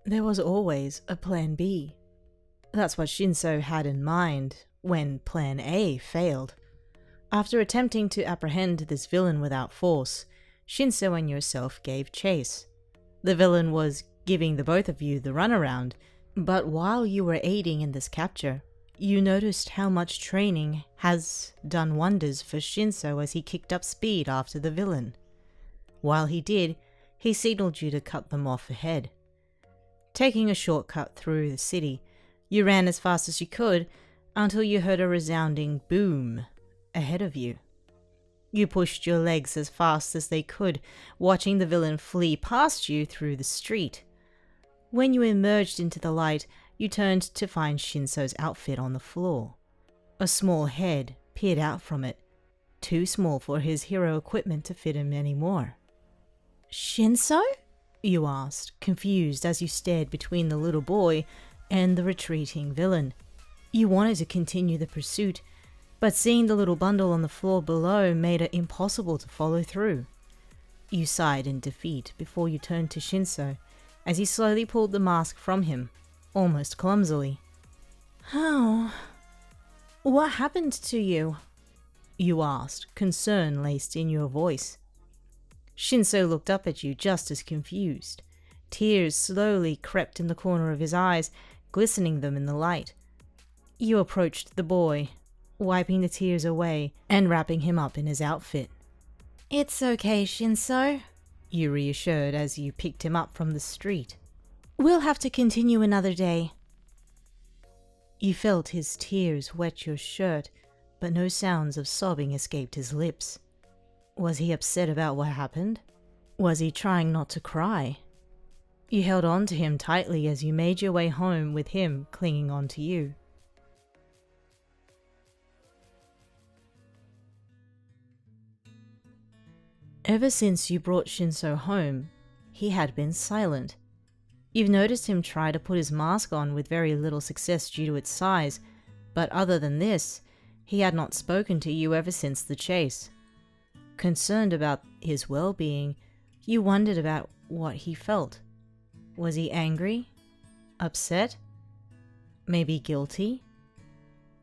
There was always a plan B. That's what Shinso had in mind when plan A failed. After attempting to apprehend this villain without force, Shinso and yourself gave chase. The villain was giving the both of you the runaround, but while you were aiding in this capture, you noticed how much training has done wonders for Shinso as he kicked up speed after the villain. While he did, he signaled you to cut them off ahead. Taking a shortcut through the city, you ran as fast as you could until you heard a resounding boom ahead of you. You pushed your legs as fast as they could, watching the villain flee past you through the street. When you emerged into the light, you turned to find Shinso's outfit on the floor. A small head peered out from it, too small for his hero equipment to fit him anymore. "Shinso?" you asked, confused as you stared between the little boy and the retreating villain. You wanted to continue the pursuit, but seeing the little bundle on the floor below made it impossible to follow through. You sighed in defeat before you turned to Shinso as he slowly pulled the mask from him, almost clumsily. "How? What happened to you?" you asked, concern laced in your voice. Shinso looked up at you just as confused. Tears slowly crept in the corner of his eyes, glistening them in the light. You approached the boy, wiping the tears away and wrapping him up in his outfit. "It's okay, Shinso," you reassured as you picked him up from the street. "We'll have to continue another day." You felt his tears wet your shirt, but no sounds of sobbing escaped his lips. Was he upset about what happened? Was he trying not to cry? You held on to him tightly as you made your way home with him clinging on to you. Ever since you brought Shinso home, he had been silent. You've noticed him try to put his mask on with very little success due to its size, but other than this, he had not spoken to you ever since the chase. Concerned about his well-being, you wondered about what he felt. Was he angry? Upset? Maybe guilty?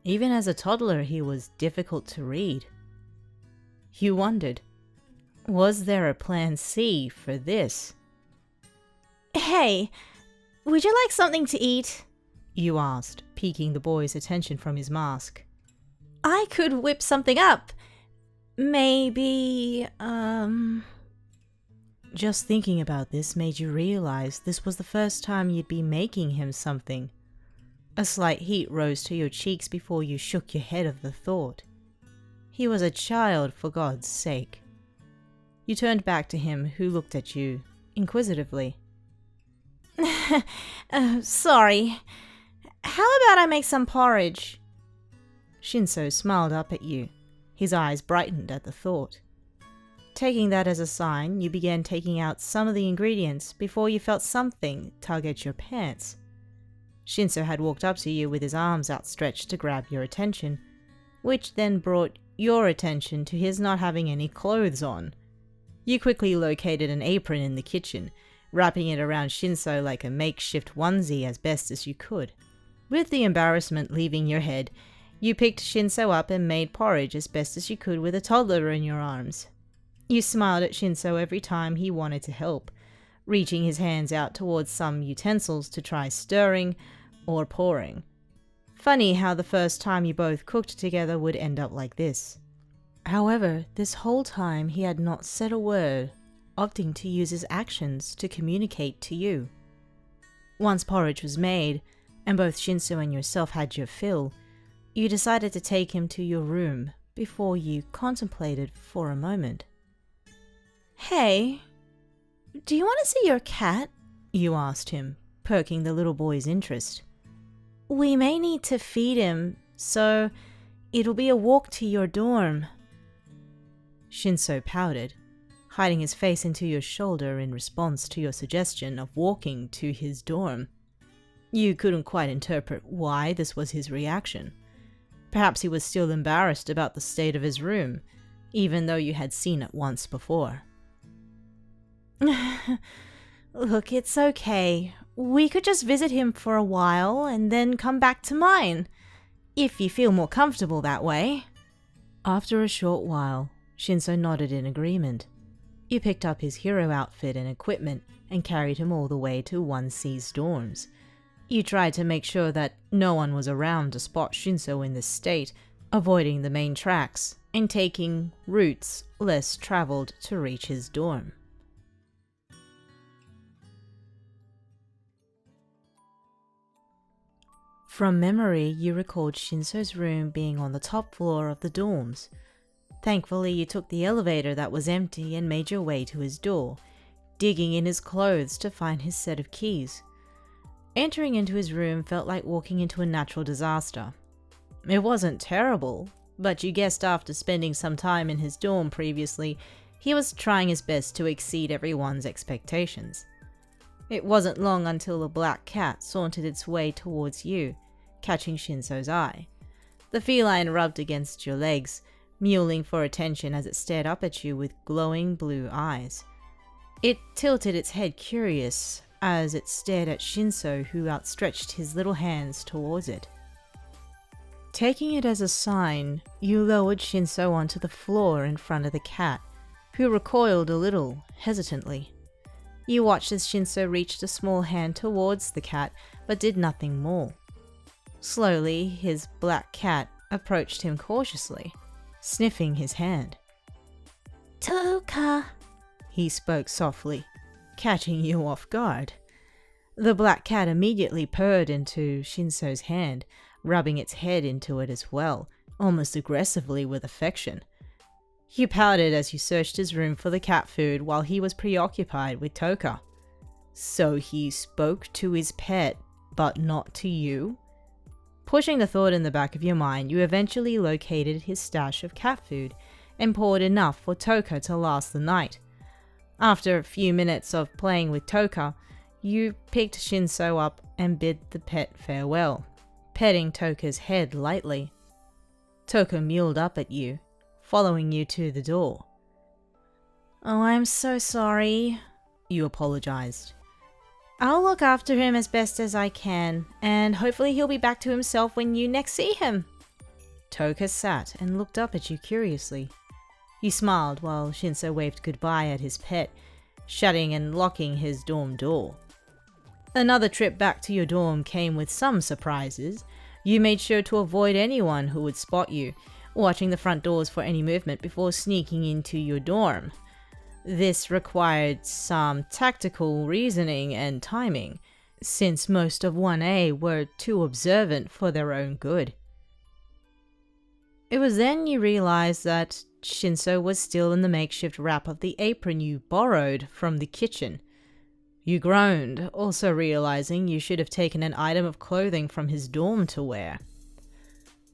Even as a toddler, he was difficult to read. You wondered, was there a plan C for this? "Hey, would you like something to eat?" you asked, piquing the boy's attention from his mask. "I could whip something up. Maybe, Just thinking about this made you realize this was the first time you'd be making him something. A slight heat rose to your cheeks before you shook your head at the thought. He was a child, for God's sake. You turned back to him, who looked at you inquisitively. Sorry. How about I make some porridge?" Shinso smiled up at you. His eyes brightened at the thought. Taking that as a sign, you began taking out some of the ingredients before you felt something tug at your pants. Shinso had walked up to you with his arms outstretched to grab your attention, which then brought your attention to his not having any clothes on. You quickly located an apron in the kitchen, wrapping it around Shinso like a makeshift onesie as best as you could. With the embarrassment leaving your head, you picked Shinso up and made porridge as best as you could with a toddler in your arms. You smiled at Shinso every time he wanted to help, reaching his hands out towards some utensils to try stirring or pouring. Funny how the first time you both cooked together would end up like this. However, this whole time he had not said a word, opting to use his actions to communicate to you. Once porridge was made, and both Shinso and yourself had your fill, you decided to take him to your room before you contemplated for a moment. "Hey, do you want to see your cat?" you asked him, perking the little boy's interest. "We may need to feed him, so it'll be a walk to your dorm." Shinso pouted, hiding his face into your shoulder in response to your suggestion of walking to his dorm. You couldn't quite interpret why this was his reaction. Perhaps he was still embarrassed about the state of his room, even though you had seen it once before. "Look, it's okay. we could just visit him for a while and then come back to mine, if you feel more comfortable that way." After a short while, Shinso nodded in agreement. You picked up his hero outfit and equipment and carried him all the way to 1C's dorms. You tried to make sure that no one was around to spot Shinso in this state, avoiding the main tracks and taking routes less traveled to reach his dorm. From memory, you recalled Shinso's room being on the top floor of the dorms. Thankfully, you took the elevator that was empty and made your way to his door, digging in his clothes to find his set of keys. Entering into his room felt like walking into a natural disaster. It wasn't terrible, but you guessed after spending some time in his dorm previously, he was trying his best to exceed everyone's expectations. It wasn't long until a black cat sauntered its way towards you, catching Shinso's eye. The feline rubbed against your legs, mewling for attention as it stared up at you with glowing blue eyes. It tilted its head curious as it stared at Shinso, who outstretched his little hands towards it. Taking it as a sign, you lowered Shinso onto the floor in front of the cat, who recoiled a little, hesitantly. You watched as Shinso reached a small hand towards the cat, but did nothing more. Slowly, his black cat approached him cautiously, sniffing his hand. "Toka," he spoke softly, catching you off guard. The black cat immediately purred into Shinso's hand, rubbing its head into it as well, almost aggressively with affection. You pouted as you searched his room for the cat food while he was preoccupied with Toka. So he spoke to his pet, but not to you? Pushing the thought in the back of your mind, you eventually located his stash of cat food and poured enough for Toka to last the night. After a few minutes of playing with Toka, you picked Shinso up and bid the pet farewell, petting Toka's head lightly. Toka mewed up at you, following you to the door. "Oh, I'm so sorry," you apologized. "I'll look after him as best as I can, and hopefully he'll be back to himself when you next see him." Toka sat and looked up at you curiously. You smiled while Shinso waved goodbye at his pet, shutting and locking his dorm door. Another trip back to your dorm came with some surprises. You made sure to avoid anyone who would spot you, watching the front doors for any movement before sneaking into your dorm. This required some tactical reasoning and timing, since most of 1A were too observant for their own good. It was then you realized that Shinso was still in the makeshift wrap of the apron you borrowed from the kitchen. You groaned, also realizing you should have taken an item of clothing from his dorm to wear.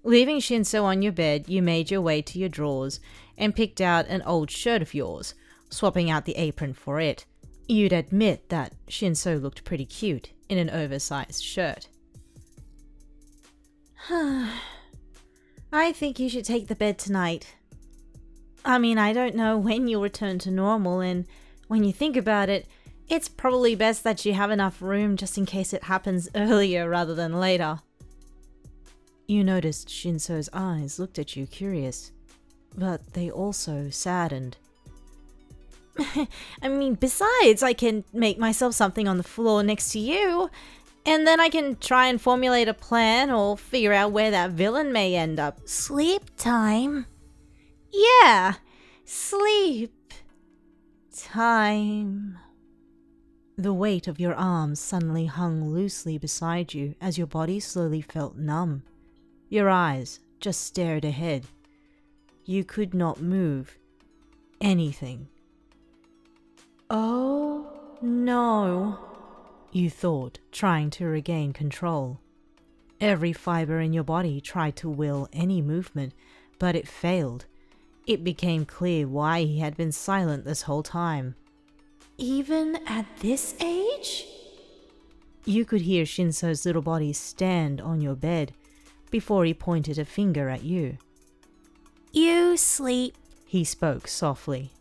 Leaving Shinso on your bed, you made your way to your drawers and picked out an old shirt of yours, swapping out the apron for it. You'd admit that Shinso looked pretty cute in an oversized shirt. "I think you should take the bed tonight. I mean, I don't know when you'll return to normal, and when you think about it, it's probably best that you have enough room just in case it happens earlier rather than later." You noticed Shinso's eyes looked at you curious, but they also saddened. "I mean, besides, I can make myself something on the floor next to you, and then I can try and formulate a plan or figure out where that villain may end up." "Sleep time?" "Yeah, sleep time." The weight of your arms suddenly hung loosely beside you as your body slowly felt numb. Your eyes just stared ahead. You could not move anything. "Oh no," you thought, trying to regain control. Every fiber in your body tried to will any movement, but it failed. It became clear why he had been silent this whole time. "Even at this age?" You could hear Shinso's little body stand on your bed before he pointed a finger at you. "You sleep," he spoke softly.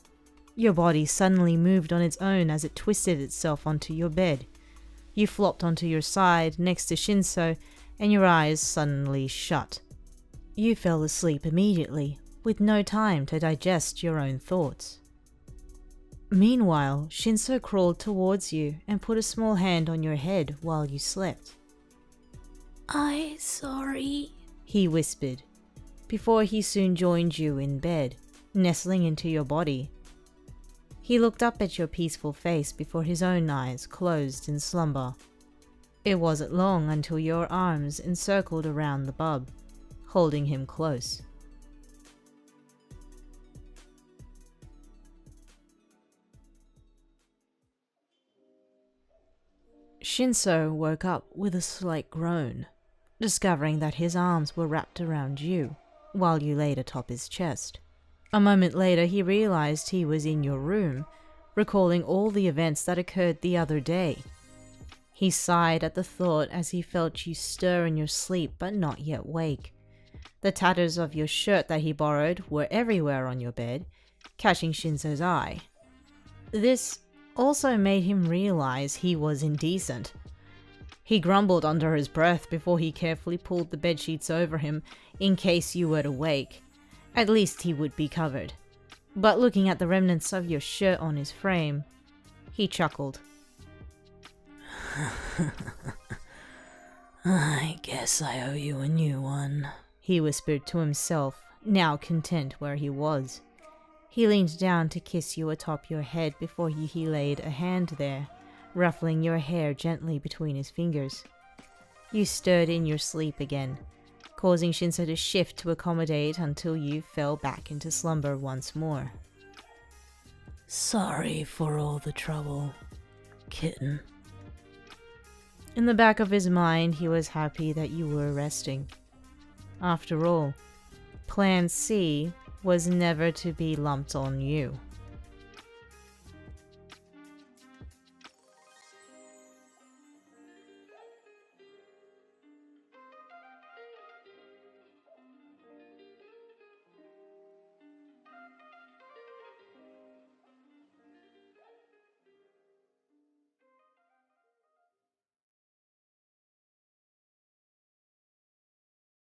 Your body suddenly moved on its own as it twisted itself onto your bed. You flopped onto your side next to Shinso, and your eyes suddenly shut. You fell asleep immediately, with no time to digest your own thoughts. Meanwhile, Shinso crawled towards you and put a small hand on your head while you slept. Sorry, he whispered, before he soon joined you in bed, nestling into your body. He looked up at your peaceful face before his own eyes closed in slumber. It wasn't long until your arms encircled around the bub, holding him close. Shinso woke up with a slight groan, discovering that his arms were wrapped around you, while you laid atop his chest. A moment later he realized he was in your room, recalling all the events that occurred the other day. He sighed at the thought as he felt you stir in your sleep but not yet wake. The tatters of your shirt that he borrowed were everywhere on your bed, catching Shinso's eye. This also made him realize he was indecent. He grumbled under his breath before he carefully pulled the bedsheets over him in case you were to wake. At least he would be covered. But looking at the remnants of your shirt on his frame, he chuckled. I guess I owe you a new one, he whispered to himself, now content where he was. He leaned down to kiss you atop your head before he laid a hand there, ruffling your hair gently between his fingers. You stirred in your sleep again, causing Shinso to shift to accommodate until you fell back into slumber once more. Sorry for all the trouble, kitten. In the back of his mind, he was happy that you were resting. After all, Plan C was never to be lumped on you.